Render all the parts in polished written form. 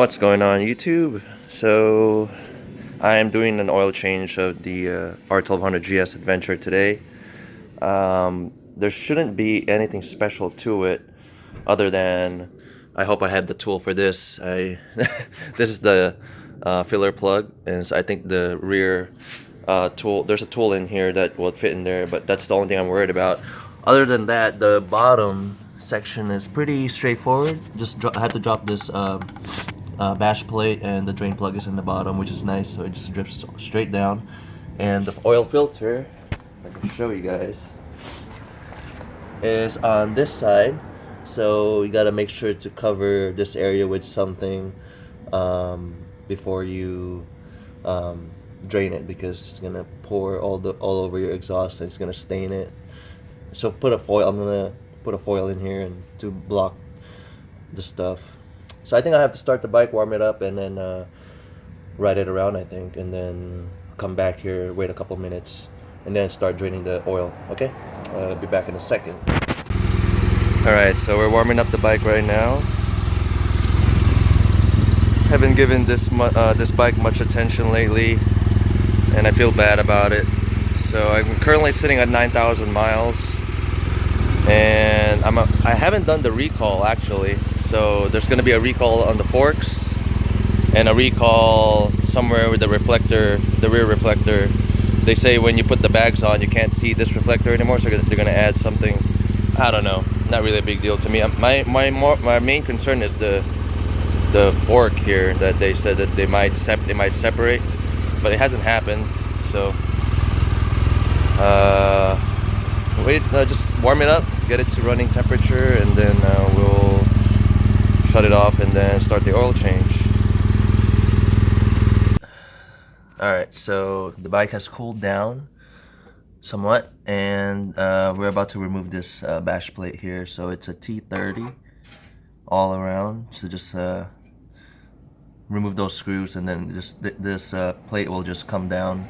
What's going on YouTube? So I am doing an oil change of the R1200GS Adventure today. There shouldn't be anything special to it other than I hope I have the tool for this. This is the filler plug, and so I think the rear tool, there's a tool in here that will fit in there, but that's the only thing I'm worried about. Other than that, the bottom section is pretty straightforward. I had to drop this bash plate, and the drain plug is in the bottom, which is nice, so it just drips straight down. And the oil filter, I can show you guys, is on this side, so you got to make sure to cover this area with something before you drain it, because it's gonna pour all over your exhaust and it's gonna stain it. So I'm gonna put a foil in here and to block the stuff. So I think I have to start the bike, warm it up, and then ride it around, I think, and then come back here, wait a couple minutes, and then start draining the oil. Okay, I'll be back in a second. Alright, so we're warming up the bike right now. Haven't given this bike much attention lately, and I feel bad about it. So I'm currently sitting at 9,000 miles, and I haven't done the recall actually. So there's going to be a recall on the forks and a recall somewhere with the reflector, the rear reflector. They say when you put the bags on, you can't see this reflector anymore, so they're going to add something. I don't know, not really a big deal to me. My main concern is the fork here, that they said that they might separate, but it hasn't happened. So just warm it up, get it to running temperature, and then we'll shut it off and then start the oil change. Alright, so the bike has cooled down somewhat, and we're about to remove this bash plate here. So it's a T30 all around, so just remove those screws, and then this plate will just come down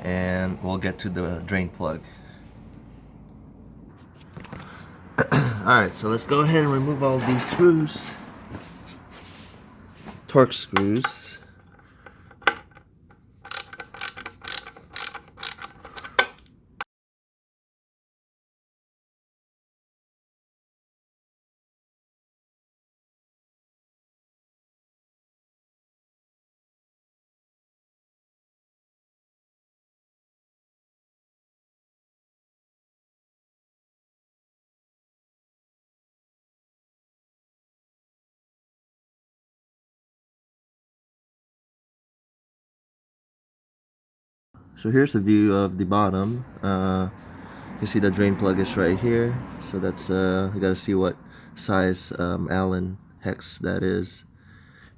and we'll get to the drain plug. Alright, so let's go ahead and remove all these screws. Torx screws. So here's a view of the bottom. You can see the drain plug is right here. So that's you gotta see what size Allen hex that is,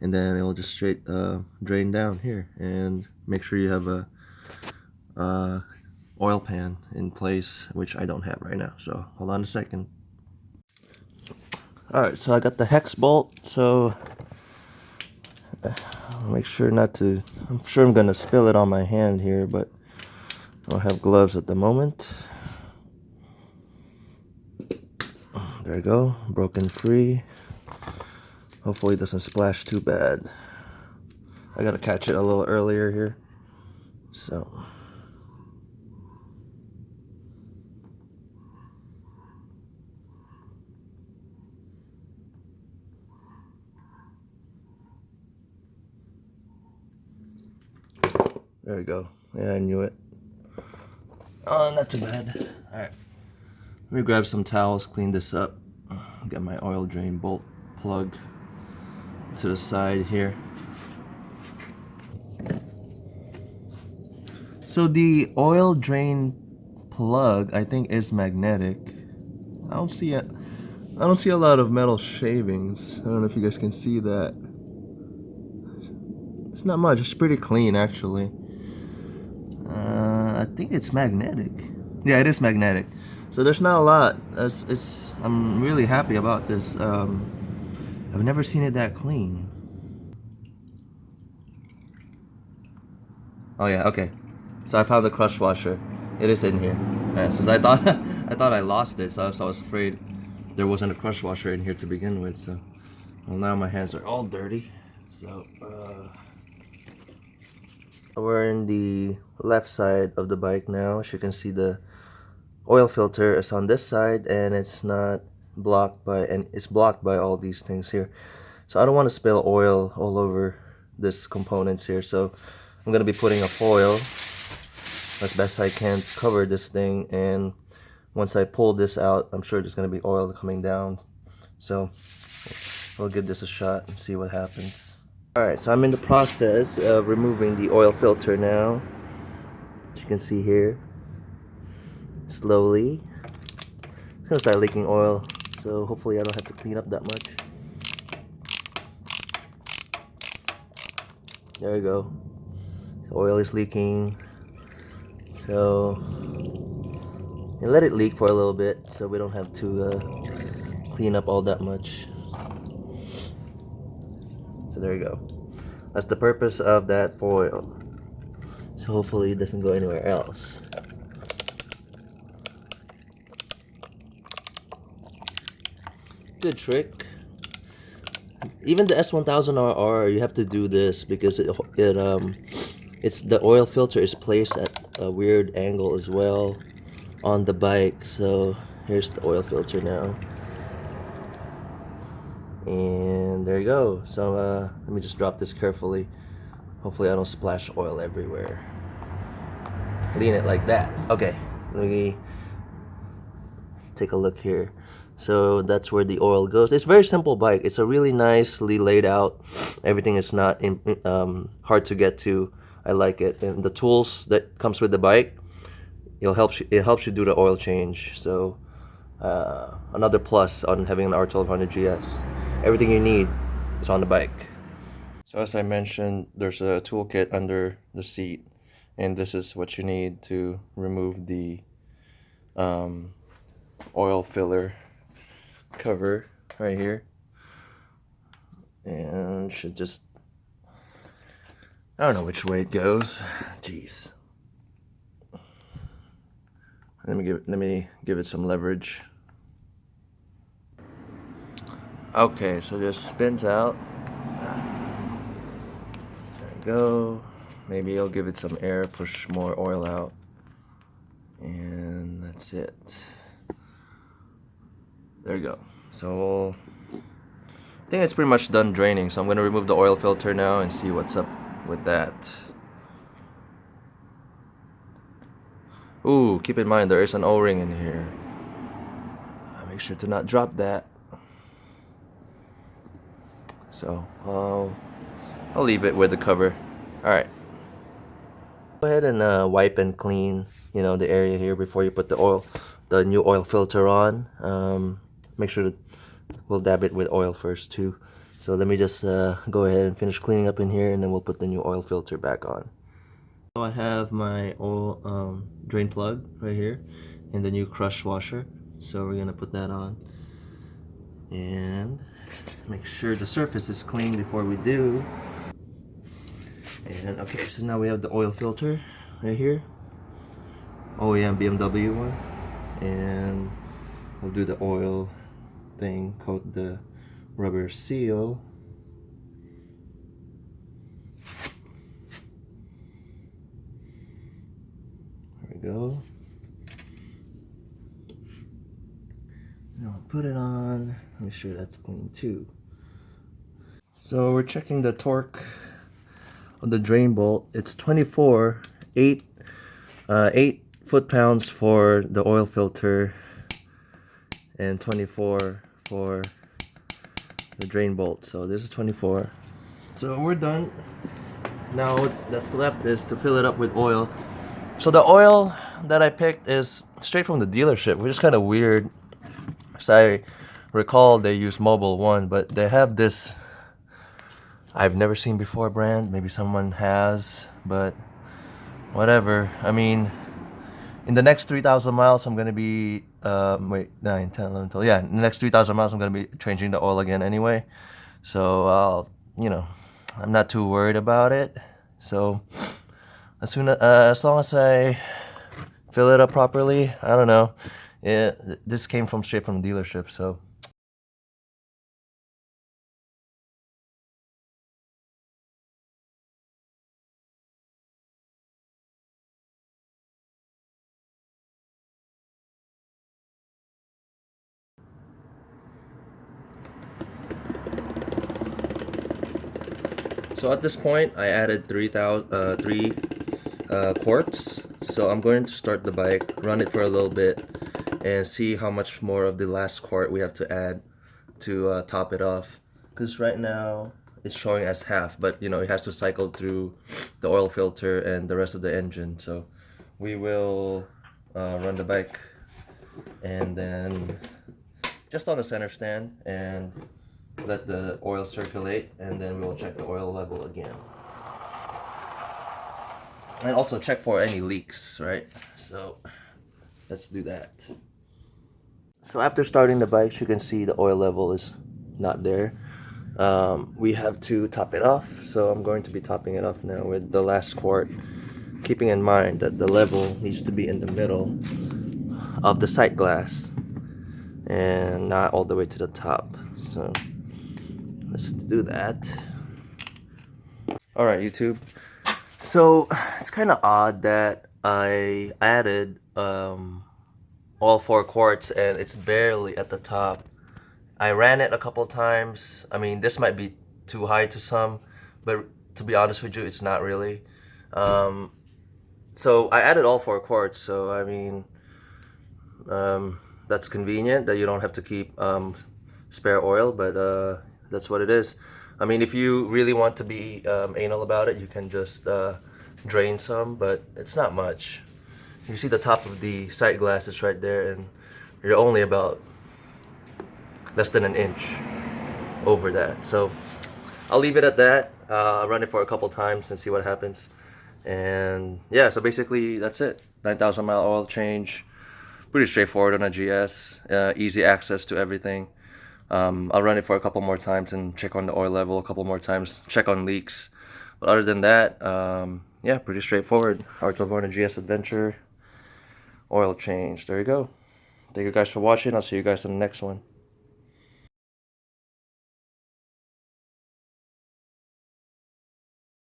and then it will just straight drain down here. And make sure you have a oil pan in place, which I don't have right now. So hold on a second. All right, so I got the hex bolt. So make sure not to, I'm sure I'm gonna spill it on my hand here, but I don't have gloves at the moment. There you go, broken free. Hopefully it doesn't splash too bad. I gotta catch it a little earlier here. So there we go. Yeah, I knew it. Oh, not too bad. Alright. Let me grab some towels, clean this up. Get my oil drain bolt plug to the side here. So the oil drain plug, I think, is magnetic. I don't see a lot of metal shavings. I don't know if you guys can see that. It's not much. It's pretty clean, actually. I think it's magnetic. Yeah, it is magnetic. So there's not a lot. I'm really happy about this. I've never seen it that clean. Oh yeah, okay. So I found the crush washer. It is in here. Yeah, so I thought I lost it, so I was afraid there wasn't a crush washer in here to begin with. So well, now my hands are all dirty. So we're in the left side of the bike now. As you can see, the oil filter is on this side and it's not blocked by, and it's blocked by all these things here. So I don't want to spill oil all over this components here, so I'm gonna be putting a foil as best I can to cover this thing, and once I pull this out, I'm sure there's gonna be oil coming down. So we'll give this a shot and see what happens. Alright, so I'm in the process of removing the oil filter now. As you can see here, slowly. It's gonna start leaking oil, so hopefully I don't have to clean up that much. There we go. The oil is leaking. So and let it leak for a little bit so we don't have to clean up all that much. So there you go. That's the purpose of that foil. So hopefully it doesn't go anywhere else. Good trick. Even the S1000RR, you have to do this because it's the oil filter is placed at a weird angle as well on the bike. So here's the oil filter now, and there you go. So let me just drop this carefully. Hopefully I don't splash oil everywhere. Lean it like that. Okay, let me take a look here. So that's where the oil goes. It's a very simple bike. It's a really nicely laid out. Everything is not hard to get to. I like it, and the tools that comes with the bike, it helps you do the oil change. So another plus on having an R1200GS. Everything you need is on the bike. So as I mentioned, there's a toolkit under the seat, and this is what you need to remove the oil filler cover right here, and should just, I don't know which way it goes. Jeez. Let me give it some leverage. Okay, so just spins out. There we go. Maybe I'll give it some air, push more oil out, and that's it. There you go. So I think it's pretty much done draining, so I'm going to remove the oil filter now and see what's up with that. Ooh, keep in mind there is an O-ring in here. Make sure to not drop that. So I'll leave it with the cover. Alright. Go ahead and wipe and clean, the area here before you put the new oil filter on. Make sure that we'll dab it with oil first too. So let me just go ahead and finish cleaning up in here, and then we'll put the new oil filter back on. So I have my oil drain plug right here and the new crush washer. So we're gonna put that on and make sure the surface is clean before we do. And okay, so now we have the oil filter right here, OEM BMW one, and we'll do the oil thing, coat the rubber seal. There we go. Now I'll put it on, make sure that's clean too. So we're checking the torque of the drain bolt. It's 24, 8 foot-pounds for the oil filter and 24 for the drain bolt. So this is 24. So we're done. Now that's left is to fill it up with oil. So the oil that I picked is straight from the dealership, which is kind of weird. So I recall they use Mobil 1, but they have this I've never seen before brand. Maybe someone has, but whatever. I mean, in the next 3,000 miles, I'm going to be, 9, 10, 11, 12. Yeah, in the next 3,000 miles, I'm going to be changing the oil again anyway. So I'll, I'm not too worried about it. So as long as I fill it up properly, I don't know. This came straight from the dealership, so So at this point, I added three quarts. So I'm going to start the bike, run it for a little bit, and see how much more of the last quart we have to add to top it off. Because right now it's showing as half, but you know it has to cycle through the oil filter and the rest of the engine. So we will run the bike and then just on the center stand and let the oil circulate, and then we'll check the oil level again. And also check for any leaks, right? So let's do that. So after starting the bike, you can see the oil level is not there. We have to top it off, so I'm going to be topping it off now with the last quart, keeping in mind that the level needs to be in the middle of the sight glass and not all the way to the top. So let's do that. Alright, YouTube. So it's kind of odd that I added all 4 quarts and it's barely at the top. I ran it a couple times. I mean, this might be too high to some, but to be honest with you, it's not really. So I added all 4 quarts, so I mean, that's convenient that you don't have to keep spare oil, but that's what it is. I mean, if you really want to be anal about it, you can just drain some, but it's not much. You see the top of the sight glass is right there, and you're only about less than an inch over that. So I'll leave it at that. I'll run it for a couple times and see what happens. And yeah, so basically that's it. 9,000 mile oil change. Pretty straightforward on a GS. Easy access to everything. I'll run it for a couple more times and check on the oil level a couple more times, check on leaks. But other than that, yeah, pretty straightforward. R1200GS Adventure oil change. There you go. Thank you guys for watching. I'll see you guys in the next one.